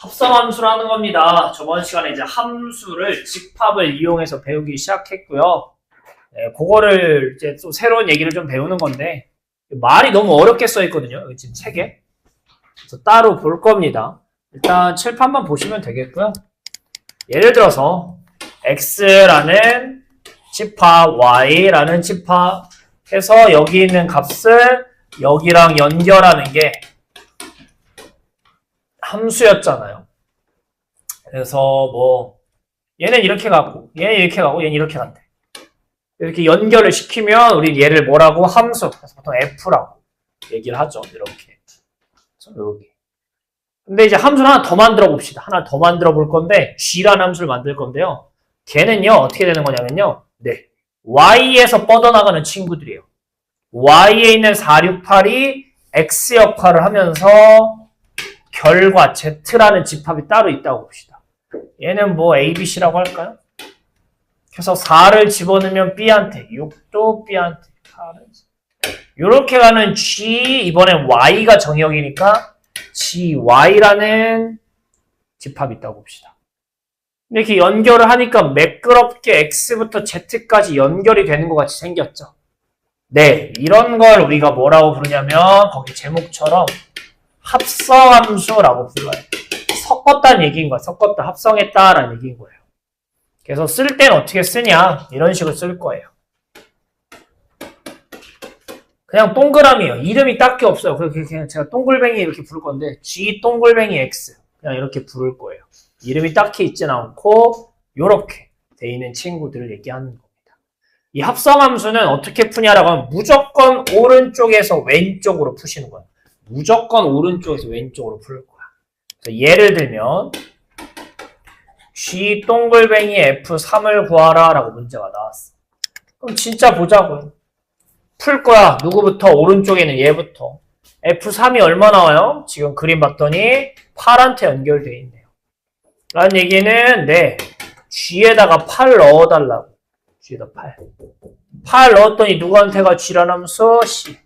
합성함수라는 겁니다. 저번 시간에 이제 함수를 집합을 이용해서 배우기 시작했고요. 네, 그거를 이제 또 새로운 얘기를 좀 배우는 건데 말이 너무 어렵게 써 있거든요. 여기 지금 책에. 그래서 따로 볼 겁니다. 일단 칠판만 보시면 되겠고요. 예를 들어서 x라는 집합, y라는 집합 해서 여기 있는 값을 여기랑 연결하는 게 함수였잖아요. 그래서 뭐 얘는 이렇게 가고 얘는 이렇게 가고 얘는 이렇게 간대. 이렇게 연결을 시키면 우리 얘를 뭐라고? 함수. 그래서 보통 f라고 얘기를 하죠. 이렇게. 이렇게. 근데 이제 함수를 하나 더 만들어 봅시다. 하나 더 만들어 볼 건데 g라는 함수를 만들 건데요. 걔는요 어떻게 되는 거냐면요. 네, y에서 뻗어나가는 친구들이에요. y에 있는 468이 x 역할을 하면서 결과 z라는 집합이 따로 있다고 봅시다. 얘는 뭐 a, b, c라고 할까요? 그래서 4를 집어넣으면 b한테, 6도 b한테, 8을 이렇게 가는 g, 이번엔 y가 정의역이니까 gy라는 집합이 있다고 봅시다. 이렇게 연결을 하니까 매끄럽게 x부터 z까지 연결이 되는 것 같이 생겼죠. 네, 이런 걸 우리가 뭐라고 부르냐면 거기 제목처럼 합성함수라고 불러요. 섞었다는 얘기인 거야. 섞었다, 합성했다라는 얘기인 거예요. 그래서 쓸 때는 어떻게 쓰냐? 이런 식으로 쓸 거예요. 그냥 동그라미예요. 이름이 딱히 없어요. 그냥 제가 동글뱅이 이렇게 부를 건데 G 동글뱅이 X 그냥 이렇게 부를 거예요. 이름이 딱히 있진 않고 이렇게 돼 있는 친구들을 얘기하는 겁니다. 이 합성함수는 어떻게 푸냐라고 하면 무조건 오른쪽에서 왼쪽으로 푸시는 거예요. 무조건 오른쪽에서 왼쪽으로 풀 거야. 그래서 예를 들면 G 동글뱅이 F3을 구하라 라고 문제가 나왔어. 그럼 진짜 보자고요. 풀 거야. 누구부터? 오른쪽에는 얘부터. F3이 얼마 나와요? 지금 그림 봤더니 8한테 연결되어 있네요. 라는 얘기는 네, G에다가 8 넣어달라고. G에다 8. 8 넣었더니 누구한테가 G라는 함수? C.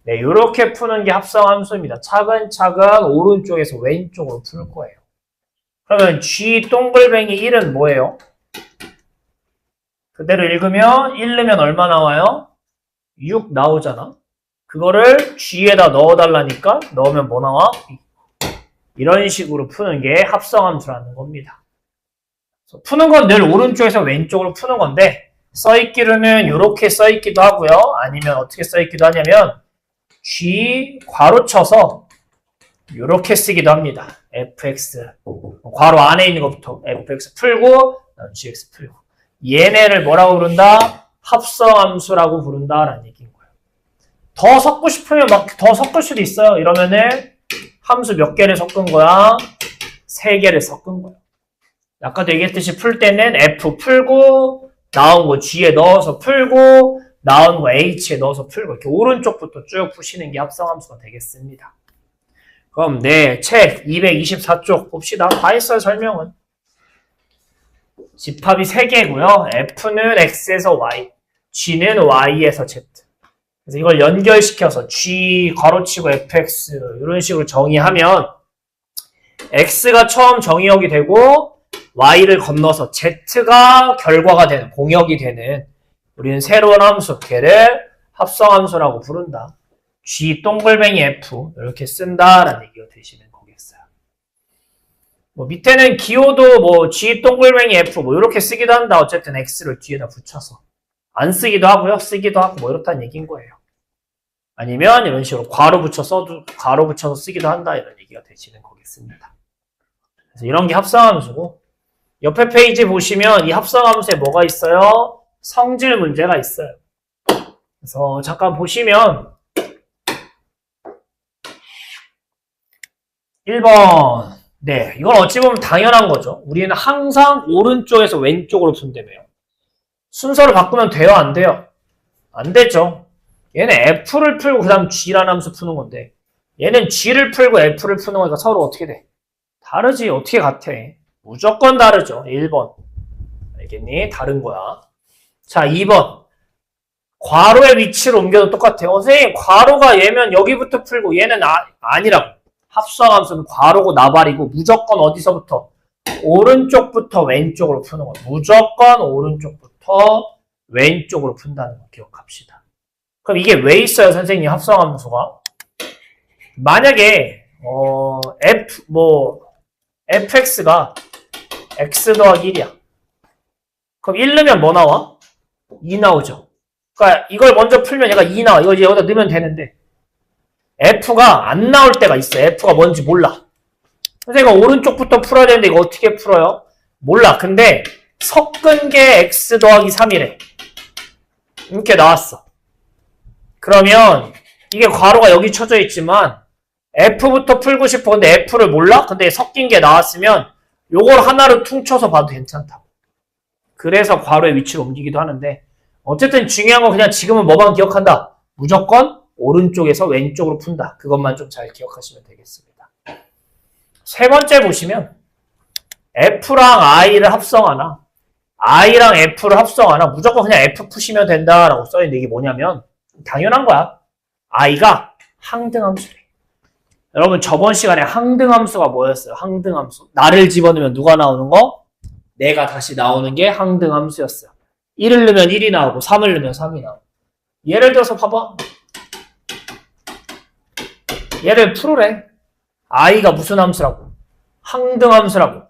네, 이렇게 푸는 게 합성함수입니다. 차근차근 오른쪽에서 왼쪽으로 풀 거예요. 그러면 G 동글뱅이 1은 뭐예요? 그대로 읽으면 1 넣으면 얼마 나와요? 6 나오잖아. 그거를 G에다 넣어달라니까 넣으면 뭐 나와? 이런 식으로 푸는 게 합성함수라는 겁니다. 푸는 건 늘 오른쪽에서 왼쪽으로 푸는 건데 써있기로는 이렇게 써있기도 하고요. 아니면 어떻게 써있기도 하냐면 G 괄호 쳐서 이렇게 쓰기도 합니다. fx 괄호 안에 있는 것부터 fx 풀고 gx 풀고 얘네를 뭐라고 부른다? 합성함수라고 부른다라는 얘기인 거예요. 더 섞고 싶으면 막 더 섞을 수도 있어요. 이러면은 함수 몇 개를 섞은 거야? 3개를 섞은 거야. 아까도 얘기했듯이 풀 때는 f 풀고 나온 거 g에 넣어서 풀고 나온 거 h에 넣어서 풀고 이렇게 오른쪽부터 쭉 푸시는 게 합성함수가 되겠습니다. 그럼 네, 책 224쪽 봅시다. 다 했어요, 설명은. 집합이 3개고요. F는 X에서 Y, G는 Y에서 Z. 그래서 이걸 연결시켜서 G 괄호치고 FX 이런 식으로 정의하면 X가 처음 정의역이 되고 Y를 건너서 Z가 결과가 되는, 공역이 되는 우리는 새로운 함수, 걔를 합성함수라고 부른다. G 동글뱅이 F 이렇게 쓴다라는 얘기가 되시는 거겠어요. 뭐 밑에는 기호도 뭐 G 동글뱅이 F 뭐 이렇게 쓰기도 한다. 어쨌든 X를 뒤에다 붙여서 안 쓰기도 하고요. 쓰기도 하고 뭐 이렇다는 얘기인 거예요. 아니면 이런 식으로 괄호 붙여서 쓰기도 한다. 이런 얘기가 되시는 거겠습니다. 그래서 이런 게 합성함수고 옆에 페이지 보시면 이 합성함수에 뭐가 있어요? 성질 문제가 있어요. 그래서 잠깐 보시면 1번. 네, 이건 어찌 보면 당연한 거죠. 우리는 항상 오른쪽에서 왼쪽으로 푼다며요. 순서를 바꾸면 돼요? 안 돼요? 안 되죠. 얘는 F를 풀고 그 다음 G라는 함수 푸는 건데 얘는 G를 풀고 F를 푸는 거니까 서로 어떻게 돼? 다르지. 어떻게 같아? 무조건 다르죠. 1번. 알겠니? 다른 거야. 자, 2번. 괄호의 위치를 옮겨도 똑같아요. 선생님, 괄호가 얘면 여기부터 풀고 얘는 아니라고. 합성함수는 괄호고 나발이고 무조건 어디서부터? 오른쪽부터 왼쪽으로 푸는 거야. 무조건 오른쪽부터 왼쪽으로 푼다는 거 기억합시다. 그럼 이게 왜 있어요, 선생님? 합성함수가? 만약에 fx가 x 더하기 1이야. 그럼 1 넣으면 뭐 나와? 2 나오죠. 그러니까 이걸 먼저 풀면 얘가 2 나와. 이걸 이제 여기다 넣으면 되는데 f가 안 나올 때가 있어. f가 뭔지 몰라. 선생님 오른쪽부터 풀어야 되는데 이거 어떻게 풀어요? 몰라. 근데 섞은 게 x 더하기 3이래. 이렇게 나왔어. 그러면 이게 괄호가 여기 쳐져 있지만 f부터 풀고 싶어. 근데 f를 몰라? 근데 섞인 게 나왔으면 요걸 하나로 퉁쳐서 봐도 괜찮다고. 그래서 괄호의 위치를 옮기기도 하는데 어쨌든 중요한 건 그냥 지금은 뭐만 기억한다. 무조건 오른쪽에서 왼쪽으로 푼다. 그것만 좀 잘 기억하시면 되겠습니다. 세 번째 보시면 f랑 i를 합성하나 i랑 f를 합성하나 무조건 그냥 f 푸시면 된다라고 써있는데 이게 뭐냐면 당연한 거야. i가 항등함수래. 여러분 저번 시간에 항등함수가 뭐였어요? 항등함수. 나를 집어넣으면 누가 나오는 거? 내가 다시 나오는 게 항등함수였어요. 1을 넣으면 1이 나오고 3을 넣으면 3이 나오고. 예를 들어서 봐봐. 얘를 풀으래. i가 무슨 함수라고? 항등함수라고.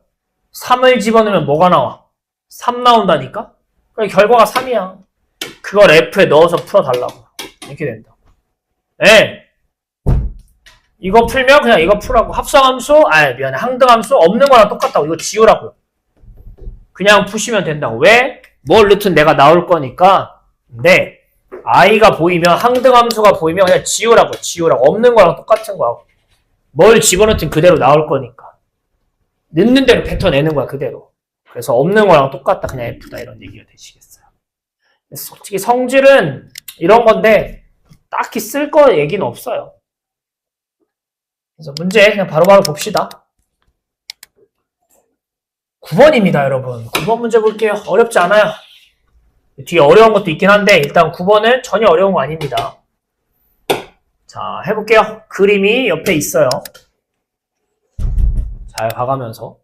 3을 집어넣으면 뭐가 나와? 3 나온다니까? 그러니까 결과가 3이야. 그걸 f에 넣어서 풀어달라고. 이렇게 된다. 네. 이거 풀면 그냥 이거 풀라고. 합성함수, 미안해. 항등함수 없는 거랑 똑같다고. 이거 지우라고. 그냥 푸시면 된다고. 왜? 뭘 넣든 내가 나올 거니까. 근데 i가 보이면 항등함수가 보이면 그냥 지우라고. 지우라고. 없는 거랑 똑같은 거야. 뭘 집어넣든 그대로 나올 거니까. 넣는 대로 뱉어내는 거야. 그대로. 그래서 없는 거랑 똑같다. 그냥 F다. 이런 얘기가 되시겠어요. 솔직히 성질은 이런 건데 딱히 쓸 거 얘기는 없어요. 그래서 문제 그냥 바로바로 봅시다. 9번입니다, 여러분. 9번 문제 볼게요. 어렵지 않아요. 뒤에 어려운 것도 있긴 한데 일단 9번은 전혀 어려운 거 아닙니다. 자, 해볼게요. 그림이 옆에 있어요. 잘 봐가면서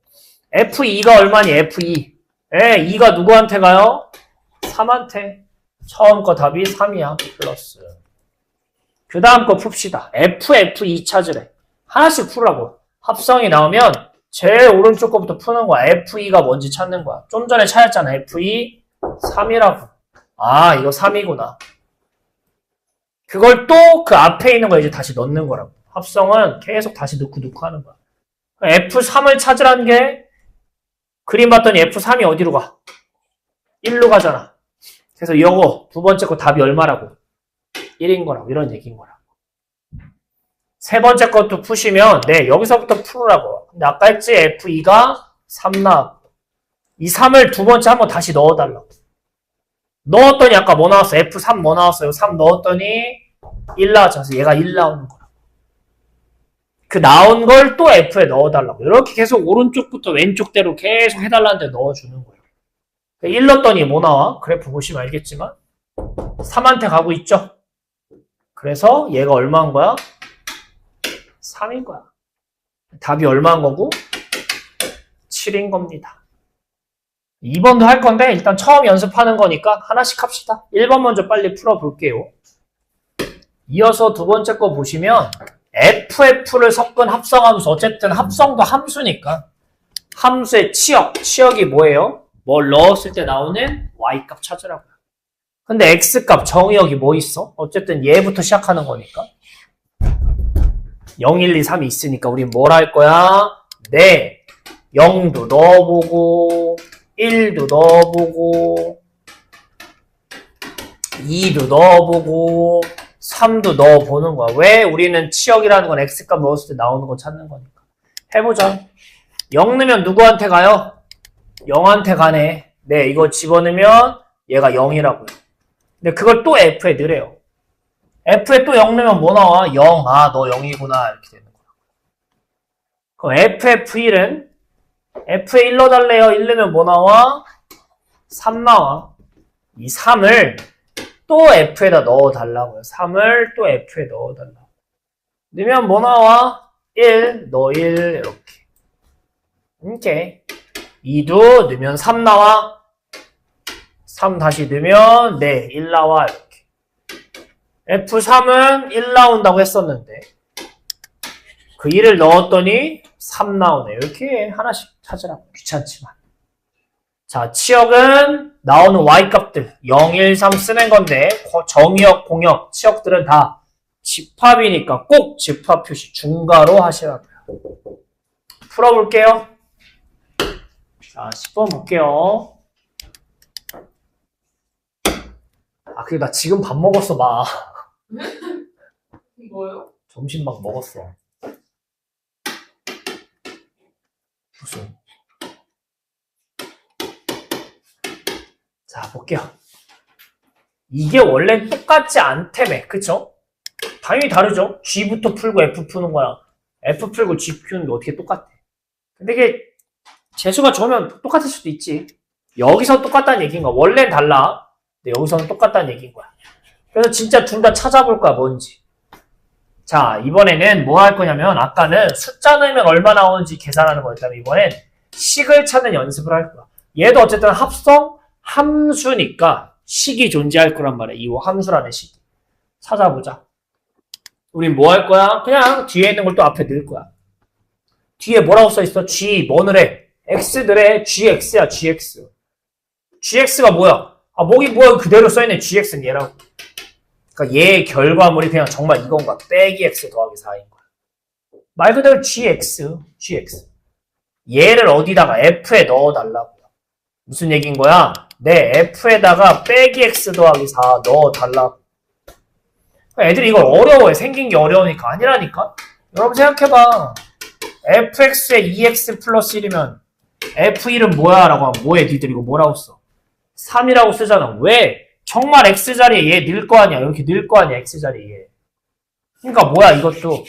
F2가 얼마니? F2. 2가 누구한테 가요? 3한테. 처음 거 답이 3이야. 플러스. 그 다음 거 풉시다. F2 찾으래. 하나씩 풀라고. 합성이 나오면 제일 오른쪽 거부터 푸는 거야. F2가 뭔지 찾는 거야. 좀 전에 찾았잖아. F2 3이라고. 아, 이거 3이구나. 그걸 또 그 앞에 있는 거 이제 다시 넣는 거라고. 합성은 계속 다시 넣고 하는 거야. F3을 찾으라는 게 그림 봤더니 F3이 어디로 가? 1로 가잖아. 그래서 이거 두 번째 거 답이 얼마라고? 1인 거라고. 이런 얘기인 거라고. 세 번째 것도 푸시면 여기서부터 풀으라고. 근데 아까 했지? F2가 3 나왔고 이 3을 두 번째 한번 다시 넣어달라고. 넣었더니 아까 뭐 나왔어? F3 뭐 나왔어요? 3 넣었더니 1 나왔죠. 그래서 얘가 1 나오는 거라고. 그 나온 걸 또 F에 넣어달라고. 이렇게 계속 오른쪽부터 왼쪽대로 계속 해달라는 데 넣어주는 거예요. 1 넣었더니 뭐 나와? 그래프 보시면 알겠지만 3한테 가고 있죠? 그래서 얘가 얼마인 거야? 3인 거야. 답이 얼마인 거고? 7인 겁니다. 2번도 할 건데 일단 처음 연습하는 거니까 하나씩 합시다. 1번 먼저 빨리 풀어볼게요. 이어서 두 번째 거 보시면 FF를 섞은 합성함수. 어쨌든 합성도 함수니까 함수의 치역이 뭐예요? 뭘 넣었을 때 나오는 Y값 찾으라고요. 근데 X값 정의역이 뭐 있어? 어쨌든 얘부터 시작하는 거니까 0, 1, 2, 3이 있으니까 우린 뭘 할 거야? 0도 넣어보고 1도 넣어보고 2도 넣어보고 3도 넣어보는 거야. 왜? 우리는 치역이라는 건 X값 넣었을 때 나오는 거 찾는 거니까. 해보자. 0 넣으면 누구한테 가요? 0한테 가네. 이거 집어넣으면 얘가 0이라고요. 근데 그걸 또 F에 넣으래요. F에 또 0 넣으면 뭐 나와? 0. 아, 너 0이구나. 이렇게 되는 거야. 그럼 FF1은 F에 1 넣어달래요. 1 넣으면 뭐 나와? 3 나와. 이 3을 또 F에다 넣어달라고요. 3을 또 F에 넣어달라고. 넣으면 뭐 나와? 1, 너 1, 이렇게. 이렇게. 2도 넣으면 3 나와. 3 다시 넣으면, 네, 1 나와. 이렇게. F3은 1 나온다고 했었는데, 그 1을 넣었더니 3 나오네. 이렇게 하나씩 찾으라고. 귀찮지만. 자, 치역은 나오는 Y값들 0, 1, 3 쓰는 건데 정역, 공역, 치역들은 다 집합이니까 꼭 집합 표시 중괄호 하셔야 돼요. 풀어볼게요. 자, 10번 볼게요. 아, 그리고 나 지금 밥 먹었어, 막. 뭐요? 점심 막 먹었어. 무슨. 자, 볼게요. 이게 원래 똑같지 않다며, 그쵸? 당연히 다르죠? G부터 풀고 F 푸는 거랑 F 풀고 G 푸는 게 어떻게 똑같아? 근데 이게 재수가 좋으면 똑같을 수도 있지. 여기서 똑같다는 얘기인 거야. 원래는 달라. 근데 여기서는 똑같다는 얘기인 거야. 그래서 진짜 둘 다 찾아볼 거야, 뭔지. 자, 이번에는 뭐 할 거냐면 아까는 숫자 넣으면 얼마 나오는지 계산하는 거였다면 이번엔 식을 찾는 연습을 할 거야. 얘도 어쨌든 합성 함수니까 식이 존재할 거란 말이야. 이 함수라는 식이. 찾아보자. 우린 뭐 할 거야? 그냥 뒤에 있는 걸 또 앞에 넣을 거야. 뒤에 뭐라고 써있어? G 뭐 넣으래? X들의 GX야, GX. GX가 뭐야? 아, 뭐긴 뭐야. 그대로 써있네. GX는 얘라고. 그러니까 얘의 결과물이 그냥 정말 이건 거야. 빼기 X 더하기 4인 거야. 말 그대로 GX. 얘를 어디다가 F에 넣어달라고요. 무슨 얘기인 거야? 내 F에다가 빼기 X 더하기 4 넣어달라고. 애들이 이걸 어려워해. 생긴 게 어려우니까. 아니라니까? 여러분 생각해봐. fx에 2x 플러스 1이면 f1은 뭐야? 라고 하면 뭐해? 니들 이거 뭐라고 써? 3이라고 쓰잖아. 왜? 정말 x자리에 얘 넣을 거 아니야. 이렇게 넣을 거 아니야. x자리에 얘. 그러니까 뭐야 이것도.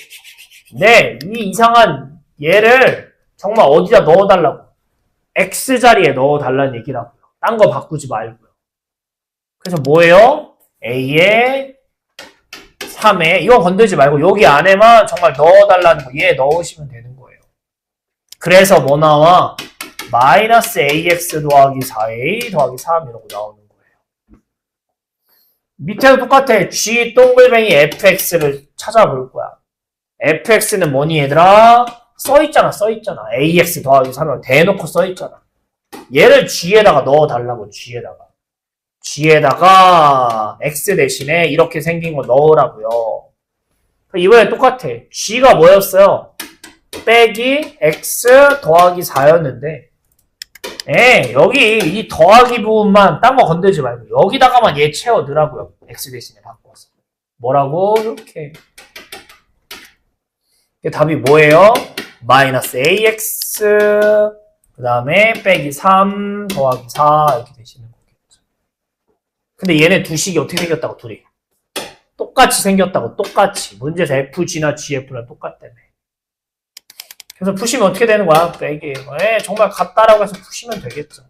네, 이 이상한 얘를 정말 어디다 넣어달라고. x자리에 넣어달라는 얘기라고요. 딴 거 바꾸지 말고요. 그래서 뭐예요? a에 3에 이건 건들지 말고 여기 안에만 정말 넣어달라는 거. 얘 넣으시면 되는 거예요. 그래서 뭐 나와? 마이너스 ax 더하기 4a 더하기 3 이러고 나오는 거예요. 밑에도 똑같아. g 동글뱅이 fx를 찾아볼 거야. fx는 뭐니 얘들아? 써있잖아. ax 더하기 3을 대놓고 써있잖아. 얘를 g에다가 넣어달라고. g에다가 x 대신에 이렇게 생긴 거 넣으라고요. 이번에 똑같아. g가 뭐였어요? 빼기 x 더하기 4였는데 여기 이 더하기 부분만 딴 거 건들지 말고 여기다가만 얘 채워 넣으라고요. x 대신에 바꿔서. 뭐라고? 이렇게. 답이 뭐예요? 마이너스 ax 그 다음에 빼기 3 더하기 4 이렇게 되시는 거겠죠. 근데 얘네 두 식이 어떻게 생겼다고 둘이? 똑같이 생겼다고. 똑같이. 문제에서 FG나 GF랑 똑같다며. 그래서 푸시면 어떻게 되는 거야? 빼기. 정말 같다라고 해서 푸시면 되겠죠.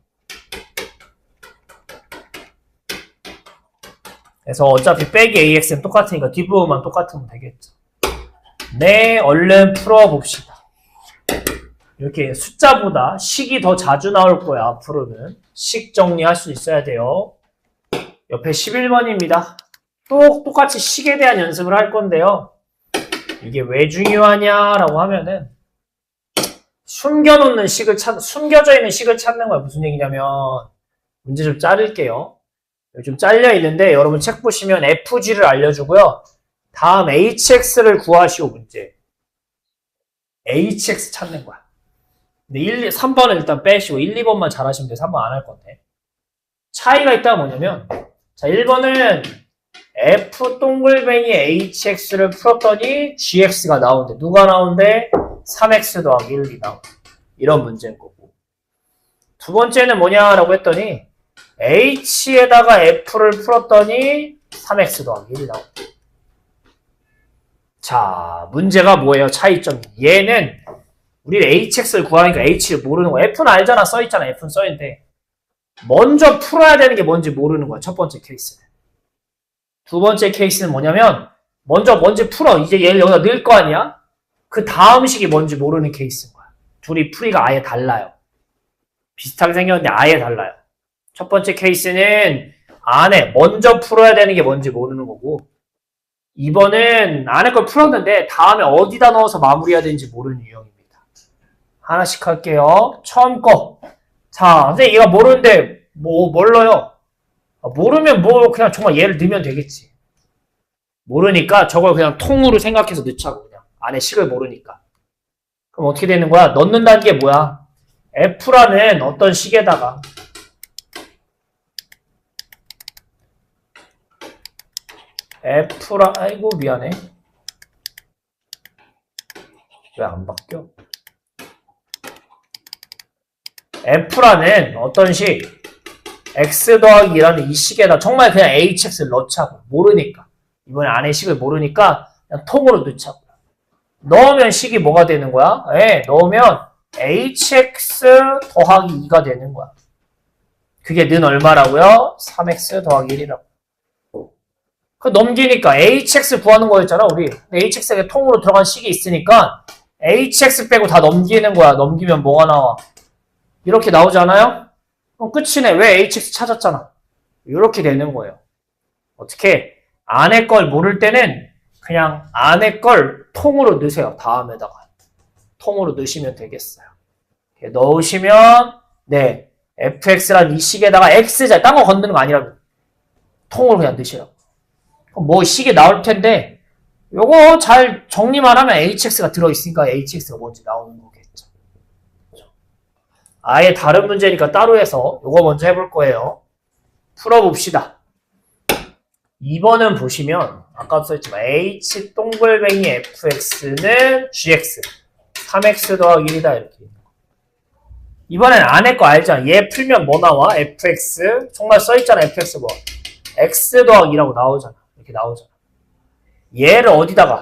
그래서 어차피 빼기 AX는 똑같으니까 뒷부분만 똑같으면 되겠죠. 네, 얼른 풀어봅시다. 이렇게 숫자보다 식이 더 자주 나올 거야, 앞으로는. 식 정리할 수 있어야 돼요. 옆에 11번입니다. 또 똑같이 식에 대한 연습을 할 건데요. 이게 왜 중요하냐라고 하면은 숨겨져 있는 식을 찾는 거야. 무슨 얘기냐면 문제 좀 자를게요. 좀 잘려 있는데 여러분 책 보시면 FG를 알려주고요. 다음 HX를 구하시오 문제. HX 찾는 거야. 근데 3번은 일단 빼시고 1, 2번만 잘하시면 돼요. 3번 안 할 건데. 차이가 있다가 뭐냐면 자 1번은 F 동글뱅이 HX를 풀었더니 GX가 나오는데 누가 나오는데? 3X 더하기 1이 나오는 이런 문제인 거고. 두 번째는 뭐냐라고 했더니 H에다가 F를 풀었더니 3X 더하기 1이 나온다. 자, 문제가 뭐예요? 차이점이. 얘는 우리 HX를 구하니까 H를 모르는 거야. F는 알잖아. 써있잖아. F는 써있는데 먼저 풀어야 되는 게 뭔지 모르는 거야. 첫 번째 케이스는. 두 번째 케이스는 뭐냐면 먼저 풀어. 이제 얘를 여기다 넣을 거 아니야? 그 다음 식이 뭔지 모르는 케이스인 거야. 둘이 풀이가 아예 달라요. 비슷하게 생겼는데 아예 달라요. 첫 번째 케이스는 안에 먼저 풀어야 되는 게 뭔지 모르는 거고, 2번은 안에 걸 풀었는데 다음에 어디다 넣어서 마무리해야 되는지 모르는 유형입니다. 하나씩 할게요. 처음 거. 자, 선생님 얘가 모르는데 뭘 넣어요? 모르면 그냥 정말 얘를 넣으면 되겠지. 모르니까 저걸 그냥 통으로 생각해서 넣자고, 그냥. 안에 식을 모르니까. 그럼 어떻게 되는 거야? 넣는다는 게 뭐야? F라는 어떤 식에다가 아이고 미안해. 왜 안 바뀌어? F라는 어떤 식 X 더하기 2라는 이 식에다 정말 그냥 HX를 넣자고. 모르니까. 이번에 안에 식을 모르니까 그냥 통으로 넣자고. 넣으면 식이 뭐가 되는 거야? 넣으면 HX 더하기 2가 되는 거야. 그게 는 얼마라고요? 3X 더하기 1이라고. 그 넘기니까 HX 구하는 거였잖아, 우리. HX가 통으로 들어간 식이 있으니까 HX 빼고 다 넘기는 거야. 넘기면 뭐가 나와? 이렇게 나오잖아요? 그럼 끝이네. 왜 HX 찾았잖아. 이렇게 되는 거예요. 어떻게? 안에 걸 모를 때는 그냥 안에 걸 통으로 넣으세요. 다음에다가. 통으로 넣으시면 되겠어요. 이렇게 넣으시면 네, fx란 이 식에다가 x자, 딴 거 건드는 거 아니라고. 통으로 그냥 넣으시라고. 뭐 식이 나올 텐데 요거 잘 정리만 하면 hx가 들어있으니까 hx가 뭔지 나오는 거겠죠. 아예 다른 문제니까 따로 해서 요거 먼저 해볼 거예요. 풀어봅시다. 2번은 보시면 아까도 써있지만 h 동글뱅이 fx는 gx 3x 더하기 1이다 이렇게. 이번엔 안에 거 알잖아. 얘 풀면 뭐 나와? fx 정말 써있잖아. fx 뭐 x 더하기 2라고 나오잖아. 이렇게 나오잖아. 얘를 어디다가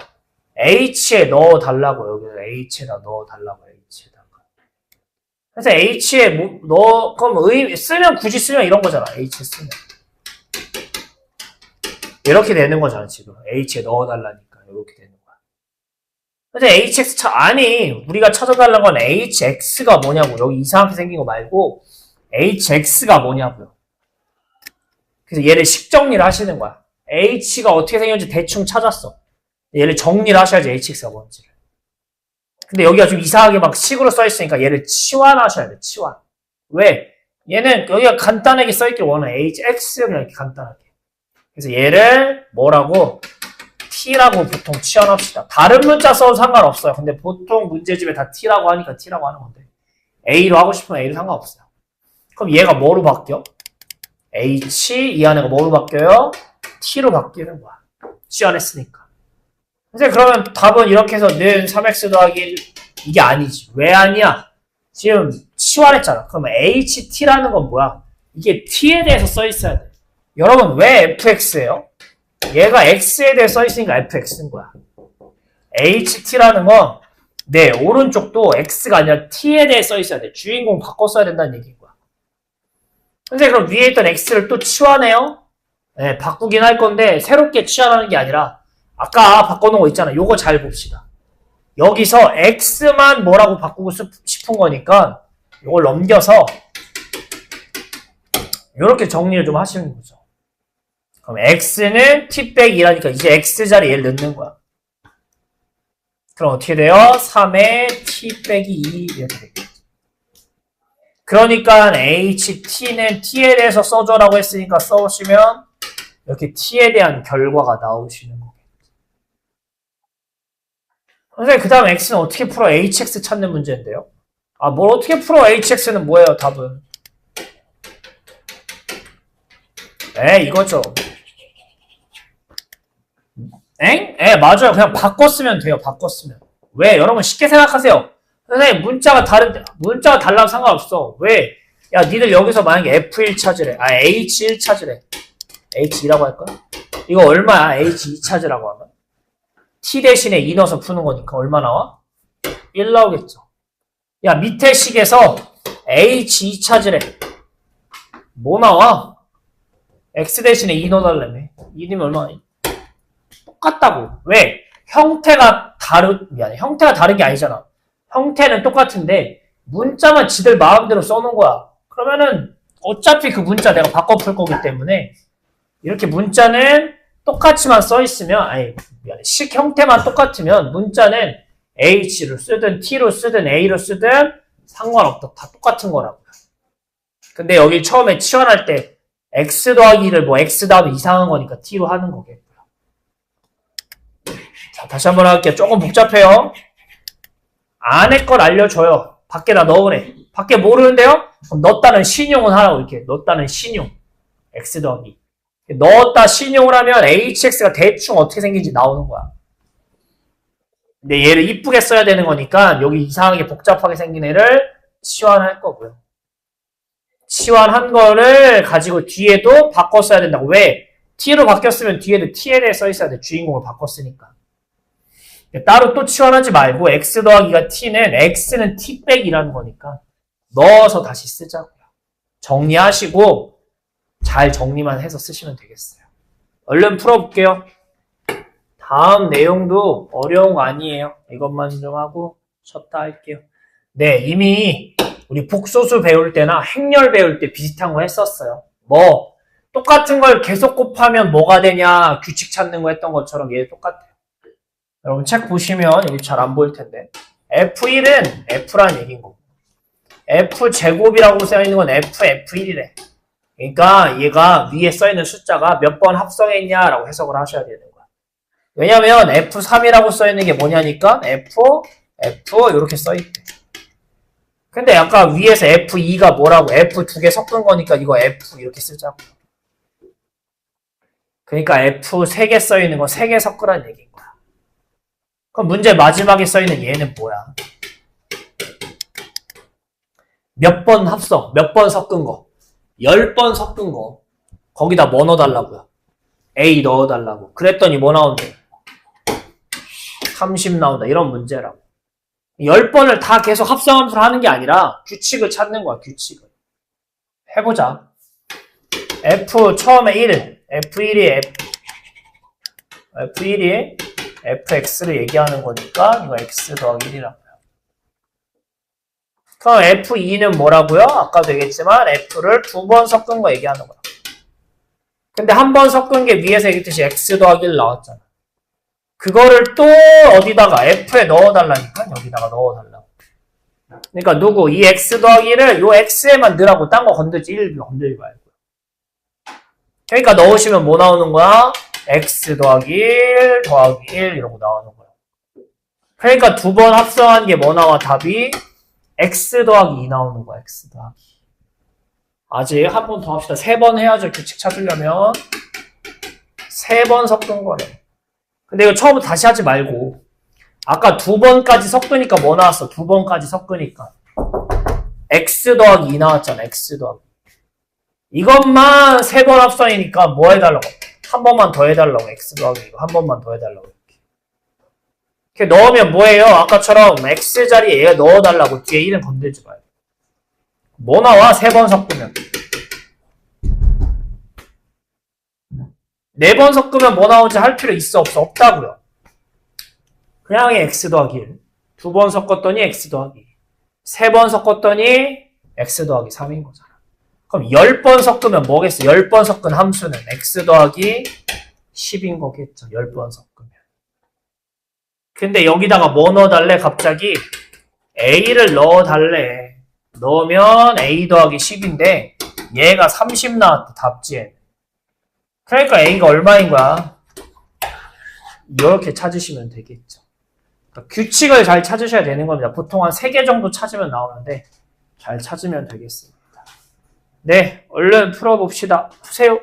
h에 넣어달라고. 여기서 h에다 넣어달라고. h에다가. 그래서 h에 그럼 쓰면 굳이 쓰면 이런 거잖아. h 쓰면 이렇게 되는 거잖아. 지금 h에 넣어달라니까 이렇게 되는 거야. 근데 hx 아니 우리가 찾아달라는 건 hx가 뭐냐고. 여기 이상하게 생긴 거 말고 hx가 뭐냐고요. 그래서 얘를 식 정리를 하시는 거야. h가 어떻게 생겼는지 대충 찾았어. 얘를 정리를 하셔야지 hx가 뭔지를. 근데 여기가 좀 이상하게 막 식으로 써있으니까 얘를 치환하셔야 돼. 치환. 왜? 얘는 여기가 간단하게 써있길 원해. hx 그냥 이렇게 간단하게. 그래서 얘를 뭐라고? t라고 보통 치환합시다. 다른 문자 써도 상관없어요. 근데 보통 문제집에 다 t라고 하니까 t라고 하는 건데 a로 하고 싶으면 a로 상관없어요. 그럼 얘가 뭐로 바뀌어? h 이 안에가 뭐로 바뀌어요? t로 바뀌는 거야. 치환했으니까. 선생님 그러면 답은 이렇게 해서 는 3x 더하기 1 이게 아니지. 왜 아니야? 지금 치환했잖아. 그러면 ht라는 건 뭐야? 이게 t에 대해서 써 있어야 돼. 여러분 왜 fx예요? 얘가 x에 대해 써 있으니까 fx인 거야. ht라는 건 네, 오른쪽도 x가 아니라 t에 대해 써 있어야 돼. 주인공 바꿔 써야 된다는 얘기인 거야. 선생님 그럼 위에 있던 x를 또 치환해요? 네, 바꾸긴 할 건데 새롭게 치환하는 게 아니라 아까 바꿔놓은 거 있잖아. 요거 잘 봅시다. 여기서 x만 뭐라고 바꾸고 싶은 거니까 요걸 넘겨서 이렇게 정리를 좀 하시는 거죠. 그럼 x는 t 빼기 2라니까 이제 x 자리에 얘를 넣는 거야. 그럼 어떻게 돼요? 3에 t 빼기 2 이렇게 되겠죠. 그러니까 ht는 t에 대해서 써줘라고 했으니까 써오시면 이렇게 t에 대한 결과가 나오시는 거겠죠. 선생님 그 다음 x는 어떻게 풀어? hx 찾는 문제인데요. 아, 뭘 어떻게 풀어? hx는 뭐예요? 답은 이거죠. 맞아요. 그냥 바꿨으면 돼요. 바꿨으면. 왜? 여러분 쉽게 생각하세요. 선생님 문자가 달라도 상관없어. 왜? 야 니들 여기서 만약에 F1 찾으래. H1 찾으래. H2라고 할까? 이거 얼마야? H2 찾으라고 하면? T 대신에 2 넣어서 푸는 거니까 얼마 나와? 1 나오겠죠. 야 밑에 식에서 H2 찾으래. 뭐 나와? X 대신에 2 넣어달라며. 2 넣으면 얼마나? 똑같다고. 왜? 형태가 형태가 다른 게 아니잖아. 형태는 똑같은데 문자만 지들 마음대로 써놓은 거야. 그러면은 어차피 그 문자 내가 바꿔 풀 거기 때문에 이렇게 문자는 똑같이만 써 있으면 식 형태만 똑같으면 문자는 H로 쓰든 T로 쓰든 A로 쓰든 상관없다. 다 똑같은 거라고요. 근데 여기 처음에 치환할 때 X 더하기를 X 다음에 이상한 거니까 T로 하는 거겠고요. 자, 다시 한번 할게요. 조금 복잡해요. 안에 걸 알려줘요. 밖에다 넣으래. 밖에 모르는데요? 그럼 넣었다는 신용은 하라고 이렇게. 넣었다는 신용. X 더하기. 넣었다 신용을 하면 HX가 대충 어떻게 생긴지 나오는 거야. 근데 얘를 이쁘게 써야 되는 거니까 여기 이상하게 복잡하게 생긴 애를 치환할 거고요. 치환한 거를 가지고 뒤에도 바꿔 써야 된다고. 왜? T로 바뀌었으면 뒤에도 TL에 써 있어야 돼. 주인공을 바꿨으니까. 따로 또 치환하지 말고 X 더하기가 T는 X는 T 백이라는 거니까 넣어서 다시 쓰자고요. 정리하시고 잘 정리만 해서 쓰시면 되겠어요. 얼른 풀어볼게요. 다음 내용도 어려운 거 아니에요. 이것만 좀 하고 쉬었다 할게요. 네, 이미 우리 복소수 배울 때나 행렬 배울 때 비슷한 거 했었어요. 똑같은 걸 계속 곱하면 뭐가 되냐 규칙 찾는 거 했던 것처럼 얘 똑같아요. 여러분 책 보시면 여기 잘 안 보일 텐데 F1은 F라는 얘기인 거고 F제곱이라고 써있는 건 F1이래. 그러니까 얘가 위에 써있는 숫자가 몇 번 합성했냐라고 해석을 하셔야 되는 거야. 왜냐면 F3이라고 써있는 게 뭐냐니까 F 이렇게 써있대. 근데 아까 위에서 F2가 뭐라고 F 두 개 섞은 거니까 이거 F 이렇게 쓰자고. 그러니까 F 세 개 써있는 거 세 개 섞으라는 얘기인 거야. 그럼 문제 마지막에 써있는 얘는 뭐야? 몇 번 합성, 몇 번 섞은 거. 10번 섞은 거. 거기다 뭐 넣어달라고요? A 넣어달라고. 그랬더니 뭐 나온대? 30 나온다. 이런 문제라고. 10번을 다 계속 합성함수를 하는 게 아니라 규칙을 찾는 거야. 규칙을. 해보자. F 처음에 1. F1이 fx를 얘기하는 거니까 이거 x 더하기 1이라고요. 그럼 F2는 뭐라고요? 아까도 얘기했지만 F를 두 번 섞은 거 얘기하는 거야. 근데 한 번 섞은 게 위에서 얘기했듯이 X 더하기 1 나왔잖아. 그거를 또 어디다가 F에 넣어달라니까 여기다가 넣어달라고. 그러니까 누구? 이 X 더하기 1을 요 X에만 넣으라고 딴 거 건들지 1 건들지 말고. 그러니까 넣으시면 뭐 나오는 거야? X 더하기 1 더하기 1 이러고 나오는 거야. 그러니까 두 번 합성한 게 뭐 나와? 답이 X 더하기 2 나오는 거야. X 더하기. 아직 한 번 더 합시다. 3번 해야죠. 규칙 찾으려면. 3번 섞은 거래. 근데 이거 처음부터 다시 하지 말고 아까 2번까지 섞으니까 뭐 나왔어? 2번까지 섞으니까 X 더하기 2 나왔잖아. X 더하기. 이것만 3번 합성이니까 뭐 해달라고? 한 번만 더 해달라고. X 더하기 이거 한 번만 더 해달라고. 이렇게 넣으면 뭐예요? 아까처럼 X 자리에 얘 넣어달라고. 뒤에 1은 건들지 마요. 뭐 나와? 3번 섞으면. 4번 섞으면 뭐 나오는지 할 필요 있어? 없어? 없다고요. 그냥 X 더하기 1. 2번 섞었더니 X 더하기 2. 3번 섞었더니 X 더하기 3인 거잖아. 그럼 10번 섞으면 뭐겠어? 10번 섞은 함수는 X 더하기 10인 거겠죠. 10번 섞으면. 근데 여기다가 뭐 넣어달래? 갑자기 A를 넣어달래. 넣으면 A 더하기 10인데 얘가 30 나왔대. 답지에. 그러니까 A가 얼마인 거야? 이렇게 찾으시면 되겠죠. 그러니까 규칙을 잘 찾으셔야 되는 겁니다. 보통 한 3개 정도 찾으면 나오는데 잘 찾으면 되겠습니다. 네, 얼른 풀어봅시다. 푸세요.